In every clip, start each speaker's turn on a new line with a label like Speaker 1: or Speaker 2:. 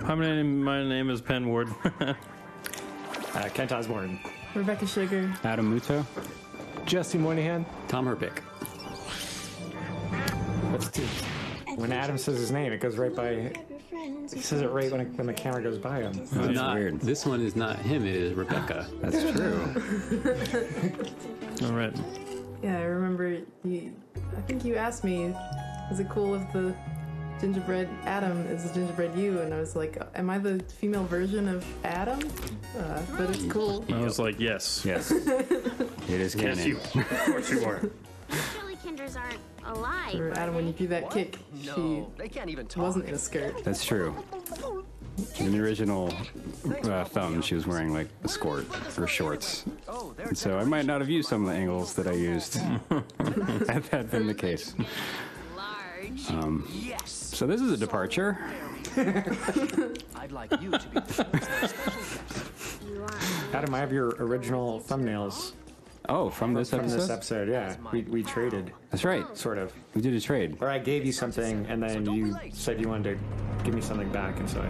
Speaker 1: Hi, my name is Penn Ward.
Speaker 2: Kent Osborne.
Speaker 3: Rebecca Sugar.
Speaker 4: Adam Muto.
Speaker 5: Jesse Moynihan.
Speaker 6: Tom Herpich.
Speaker 2: When Adam says his name, it goes right by. He says it right when the camera goes by him.
Speaker 4: That's
Speaker 6: Not,
Speaker 4: weird.
Speaker 6: This one is not him, it is Rebecca.
Speaker 4: That's true.
Speaker 1: All right.
Speaker 3: Yeah, I remember I think you asked me, is it cool if the gingerbread Adam is the gingerbread you? And I was like, am I the female version of Adam? But it's cool.
Speaker 1: I was like, yes.
Speaker 4: Yes. It is canon.
Speaker 1: Yes, you. Of course you are.
Speaker 7: Surely kinders aren't alive.
Speaker 3: Or Adam, when you do that kick, she
Speaker 5: They can't even talk.
Speaker 3: wasn't in a skirt.
Speaker 4: That's true. In the original film, she was wearing like a skirt or shorts. And so I might not have used some of the angles that I used had that been the case.
Speaker 7: Large.
Speaker 4: So this is a departure.
Speaker 5: I'd like you to be the special guest.
Speaker 7: You are.
Speaker 2: Adam, I have your original thumbnails
Speaker 4: Oh, from this
Speaker 2: from
Speaker 4: episode?
Speaker 2: this episode. Yeah, we traded,
Speaker 4: That's right.
Speaker 2: sort of.
Speaker 4: We did a trade.
Speaker 2: Or I gave you something, and then you said you wanted to give me something back, and so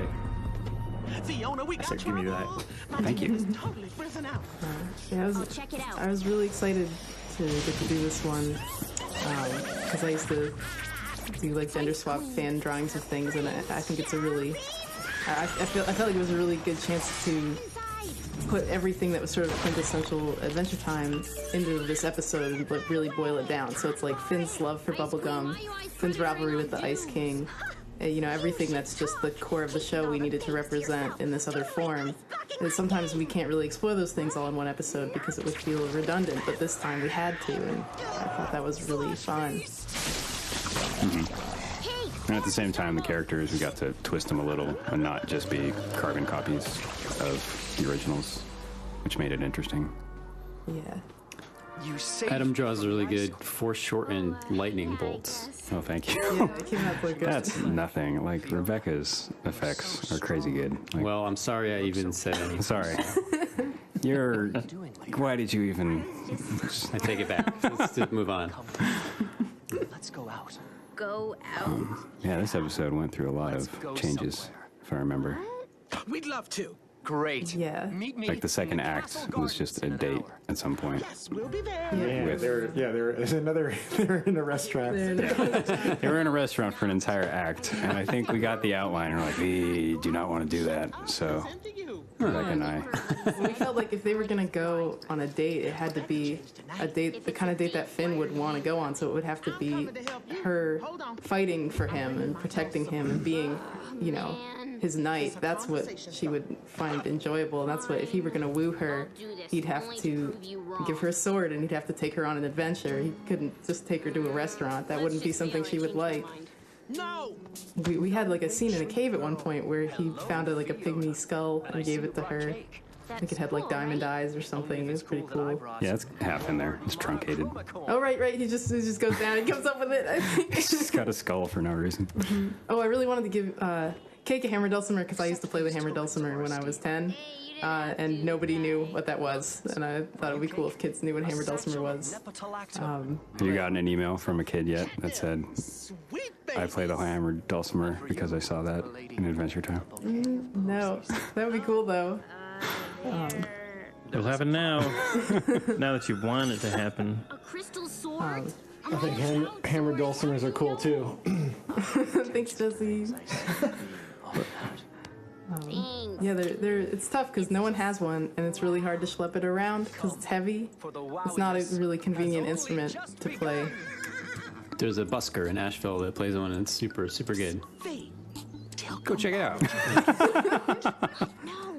Speaker 5: Fionna, we
Speaker 2: I
Speaker 5: got
Speaker 2: said, give me that.
Speaker 4: Thank you.
Speaker 5: Totally frizzing out.
Speaker 3: Yeah,
Speaker 7: I'll check it out.
Speaker 3: I was really excited to get to do this one because I used to do like gender swap fan drawings of things, and I think it's a really I felt like it was a really good chance to put everything that was sort of quintessential Adventure Time into this episode and really boil it down. So it's like Finn's love for bubblegum, Finn's rivalry with the Ice King, you know, everything that's just the core of the show we needed to represent in this other form. And sometimes we can't really explore those things all in one episode because it would feel redundant, but this time we had to, and I thought that was really fun.
Speaker 4: And at the same time, the characters, we got to twist them a little and not just be carbon copies of the originals, which made it interesting.
Speaker 3: Yeah.
Speaker 5: You say
Speaker 6: Adam draws really good foreshortened lightning bolts.
Speaker 4: Oh, thank you.
Speaker 3: Yeah, it came out like
Speaker 4: That's nothing. Like, Rebecca's effects are crazy good. Like,
Speaker 6: Well, I'm sorry I even said anything.
Speaker 4: sorry. You're... Why did you even...
Speaker 6: I take it back. Let's just move on.
Speaker 5: let's go out.
Speaker 7: Go out.
Speaker 4: Yeah, this episode went through a lot
Speaker 5: Let's
Speaker 4: of
Speaker 5: go
Speaker 4: changes,
Speaker 5: somewhere.
Speaker 4: if I remember.
Speaker 5: We'd love to. Great.
Speaker 3: Yeah.
Speaker 5: Meet me.
Speaker 4: Like, the second
Speaker 5: in the
Speaker 4: act
Speaker 5: Castle
Speaker 4: was just a
Speaker 5: Gardens in an
Speaker 4: date
Speaker 5: hour.
Speaker 4: at some point.
Speaker 5: Yes, we'll be there.
Speaker 3: Yeah.
Speaker 4: With-
Speaker 2: There's another. They're in a restaurant.
Speaker 4: They were in a restaurant for an entire act, and I think we got the outline, and we're like, we do not want to do that. So, Rebecca and I...
Speaker 3: We felt like if they were gonna go on a date, it had to be a date, the kind of date that Finn would want to go on. So it would have to be her fighting for him and protecting him and being, you know, his knight. That's what she would find enjoyable. And that's what, if he were gonna woo her, he'd have to give her a sword and he'd have to take her on an adventure. He couldn't just take her to a restaurant. That wouldn't be something she would like.
Speaker 5: No.
Speaker 3: We had like a scene in a cave at one point where he found like a pygmy skull and gave it to her. I think it had like diamond eyes or something. It was pretty cool.
Speaker 4: Yeah, it's half in there. It's truncated.
Speaker 3: Oh right. He just goes down and comes up with it. I think.
Speaker 4: It's got a skull for no reason.
Speaker 3: Oh, I really wanted to give Cake a hammer dulcimer because I used to play the hammer dulcimer when I was 10, and nobody knew what that was. And I thought it would be cool if kids knew what a hammer dulcimer was.
Speaker 4: Have you gotten an email from a kid yet that said, I play the hammer dulcimer because I saw that in Adventure Time?
Speaker 3: No, that would be cool though.
Speaker 1: It'll happen now. Now that you want it to happen.
Speaker 7: A crystal sword.
Speaker 8: I think hammer dulcimers are cool too.
Speaker 3: Thanks, Jesse.
Speaker 7: Thanks.
Speaker 3: Yeah, it's tough because no one has one, and it's really hard to schlep it around because it's heavy. It's not a really convenient instrument to play.
Speaker 6: There's a busker in Asheville that plays one, and it's super, super good.
Speaker 4: Go check it out.
Speaker 7: No.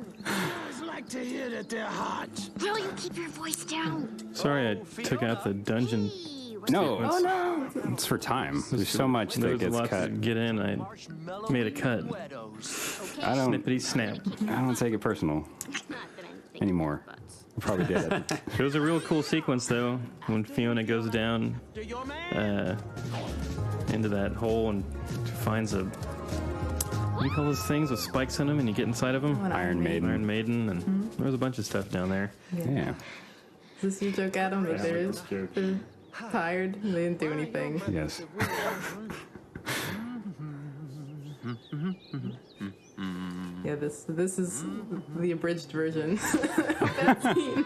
Speaker 5: Like to hear that they're hot.
Speaker 7: Will you keep your voice down?
Speaker 1: Sorry, I took out the dungeon.
Speaker 4: No,
Speaker 3: Oh no!
Speaker 4: it's for time. There's so much
Speaker 1: There
Speaker 4: that
Speaker 1: was a
Speaker 4: gets
Speaker 1: lot to
Speaker 4: cut.
Speaker 1: get in. I made a cut.
Speaker 4: I don't
Speaker 1: Snippety snap.
Speaker 4: take it personal
Speaker 7: Not that I'm thinking
Speaker 4: anymore.
Speaker 7: but-
Speaker 4: I probably did it.
Speaker 1: It was a real cool sequence, though, when Fionna goes down into that hole and finds a... What do you call those things with spikes in them and you get inside of them?
Speaker 3: An
Speaker 4: Iron Maiden.
Speaker 1: Iron Maiden, and there was a bunch of stuff down there.
Speaker 4: Yeah.
Speaker 3: Is this your joke, Adam? That they're tired and they didn't do anything.
Speaker 4: Yes.
Speaker 3: Yeah, this is the abridged version of that scene.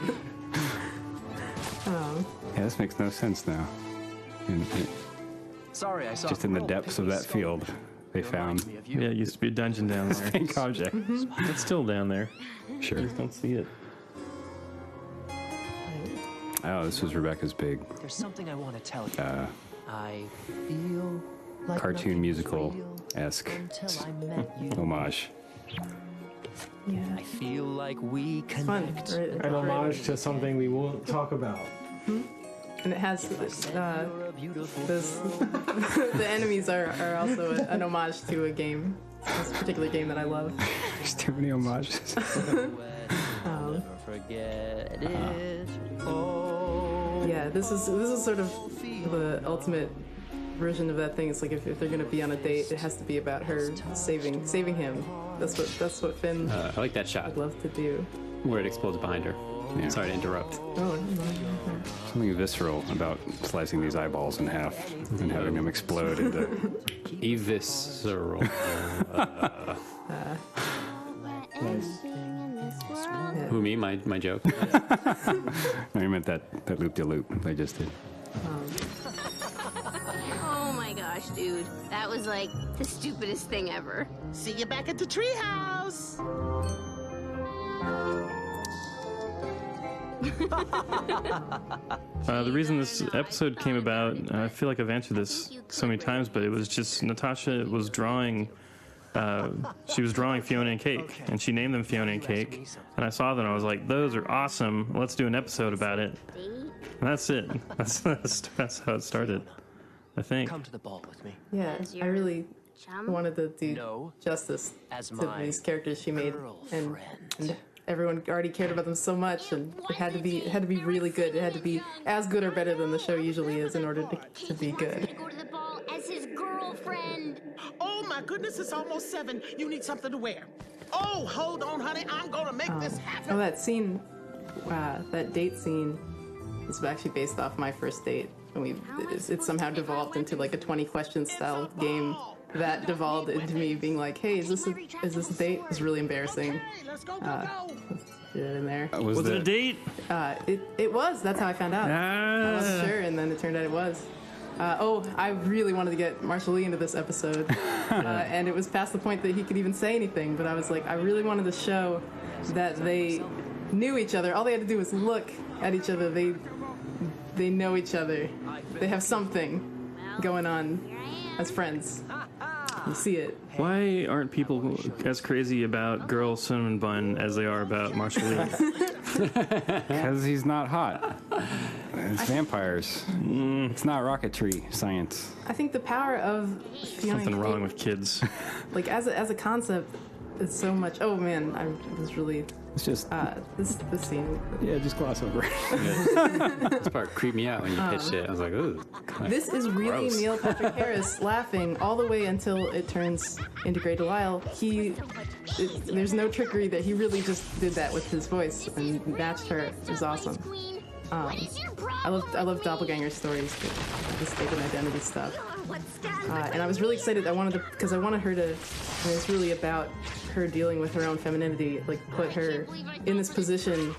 Speaker 4: Yeah, this makes no sense now.
Speaker 5: Sorry, I saw.
Speaker 4: Just in the depths of that field, they found
Speaker 1: Yeah, it used to be a dungeon down there.
Speaker 4: pink object.
Speaker 1: It's still down there.
Speaker 4: Sure.
Speaker 1: I just don't see it.
Speaker 4: Oh, this was Rebecca's big
Speaker 5: There's something I want to tell you. I feel like
Speaker 4: cartoon
Speaker 5: nothing
Speaker 4: musical
Speaker 5: was real
Speaker 4: esque
Speaker 5: until I met you.
Speaker 4: homage.
Speaker 3: Yeah,
Speaker 5: I feel like we
Speaker 3: fun.
Speaker 5: connect.
Speaker 3: Right?
Speaker 8: An homage to something we won't talk about.
Speaker 3: And it has
Speaker 5: You're a beautiful
Speaker 3: this. The enemies are also an homage to a game. This particular game that I love.
Speaker 4: There's too many homages.
Speaker 5: never forget it. Oh,
Speaker 3: Yeah, this is sort of the ultimate version of that thing. It's like if they're gonna be on a date, it has to be about her saving him. That's what Finn
Speaker 6: I like that shot
Speaker 3: would love to do.
Speaker 6: where it explodes behind her.
Speaker 4: Yeah.
Speaker 6: Sorry to interrupt.
Speaker 3: Oh,
Speaker 4: Something visceral about slicing these eyeballs in half and having them explode into.
Speaker 6: Evisceral. Who, me? My joke?
Speaker 4: No, you meant that loop-de-loop I just did.
Speaker 7: Oh my gosh, dude. That was like the stupidest thing ever.
Speaker 9: See you back at the treehouse.
Speaker 1: The reason this episode came about, I feel like I've answered this so many times, but it was just Natasha was drawing. She was drawing Fionna and Cake, and she named them Fionna and Cake. And I saw them, and I was like, "Those are awesome. Let's do an episode about it." And that's it. That's how it started. I think.
Speaker 5: come to the ball with me.
Speaker 3: yeah. I really wanted to do
Speaker 5: No,
Speaker 3: justice
Speaker 5: as
Speaker 3: to
Speaker 5: my
Speaker 3: these characters she made, and
Speaker 5: girlfriend.
Speaker 3: everyone already cared about them so much, and it had to be really good. It had to be as good or better than the show usually is in order to be good.
Speaker 7: To go to the ball as his girlfriend.
Speaker 9: Oh my goodness, it's almost 7. You need something to wear. Oh, hold on, honey. I'm gonna make this happen.
Speaker 3: Oh, that scene, that date scene, is actually based off my first date, and it somehow devolved into like a 20 question style game that devolved into me being like, "Hey, is this a date?" It's really embarrassing.
Speaker 9: Hey, let's go, go.
Speaker 3: Get it in there.
Speaker 1: Was it a date?
Speaker 3: It was. That's how I found out. I wasn't sure, and then it turned out it was. I really wanted to get Marshall Lee into this episode, and it was past the point that he could even say anything. But I was like, I really wanted to show that they knew each other. All they had to do was look at each other. They know each other. They have something going on as friends. You see it.
Speaker 1: Why aren't people as crazy about Girl Cinnamon Bun as they are about Marshall Lee?
Speaker 4: Because he's not hot. It's vampires. It's not rocketry science.
Speaker 3: I think the power of Fionna
Speaker 1: Something
Speaker 3: and
Speaker 1: wrong
Speaker 3: Cake,
Speaker 1: with kids.
Speaker 3: like as a concept, it's so much. Oh man, I was really
Speaker 4: It's just,
Speaker 3: this scene.
Speaker 4: yeah, just gloss over it.
Speaker 6: This part creeped me out when you pitched it. I was like, ooh.
Speaker 3: This is really
Speaker 6: Gross.
Speaker 3: Neil Patrick Harris laughing all the way until it turns into Grey Delisle. There's no trickery that he really just did that with his voice and matched her. It was awesome. I love doppelganger stories, the mistaken identity stuff. And I was really excited. Because I wanted her to. And it's really about her dealing with her own femininity, like put her in this position,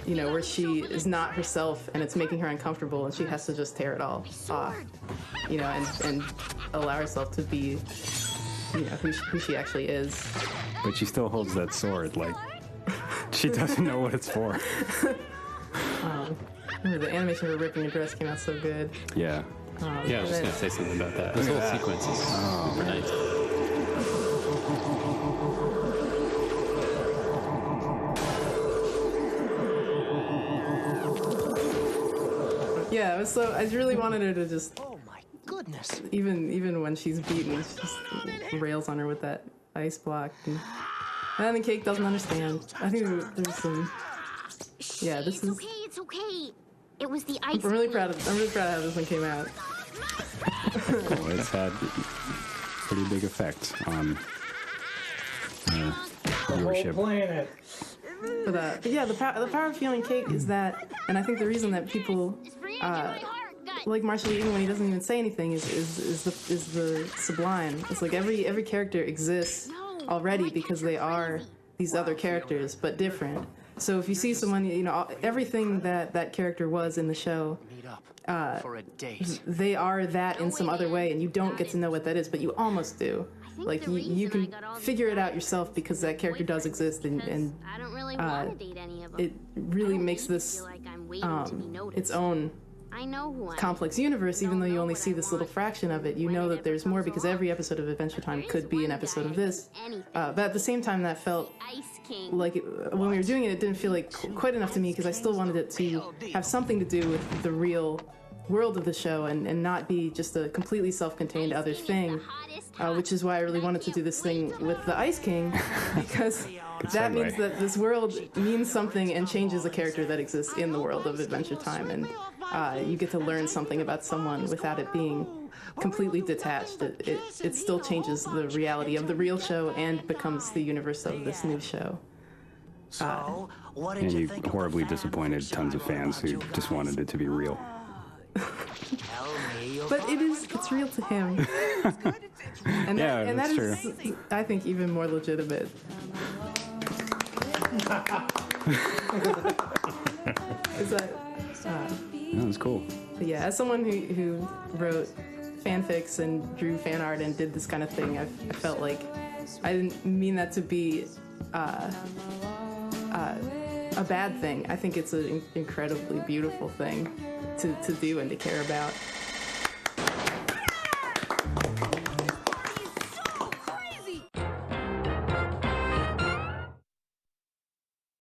Speaker 3: where she is not herself, and it's making her uncomfortable, and she has to just tear it all off, and allow herself to be, who she actually is.
Speaker 4: But she still holds that sword, like, she doesn't know what it's for.
Speaker 3: The animation of her ripping a dress came out so good.
Speaker 4: Yeah.
Speaker 6: Yeah, I was just going to say something about that. This whole sequence is super nice.
Speaker 3: Yeah, it was so. I really wanted her to just.
Speaker 5: Oh my goodness.
Speaker 3: Even when she's beaten, she just rails on her with that ice block. And then the Cake doesn't understand. I think there's some. Yeah, this is.
Speaker 7: It's okay. It was the ice.
Speaker 3: I'm really proud of how this one came out.
Speaker 4: Well, it's had pretty big effect on viewership.
Speaker 8: Planet.
Speaker 3: But yeah, the power of Fionna and Cake is that, and I think the reason that people like Marshall, even when he doesn't even say anything, is the sublime. It's like every character exists already because they are these other characters, but different. So if you see someone, you know, everything that character was in the show, they are that in some other way, and you don't get to know what that is, but you almost do. Like you can figure it out yourself because that character does exist, and it really makes this its own complex universe. Even though you only see this little fraction of it, you know that there's more because every episode of Adventure Time could be an episode of this. But at the same time, that felt like when we were doing it, it didn't feel like quite enough to me because I still wanted it to have something to do with the real world of the show and not be just a completely self-contained other thing. Which is why I really wanted to do this thing with the Ice King, because that means that this world means something and changes a character that exists in the world of Adventure Time, and you get to learn something about someone without it being completely detached. It still changes the reality of the real show and becomes the universe of this new show.
Speaker 4: And you horribly disappointed tons of fans who just wanted it to be real.
Speaker 3: But it's real to him. And that is, I think, even more legitimate. Is that
Speaker 4: That was cool.
Speaker 3: Yeah, as someone who wrote fanfics and drew fan art and did this kind of thing, I felt like I didn't mean that to be a bad thing. I think it's an incredibly beautiful thing to do and to care about.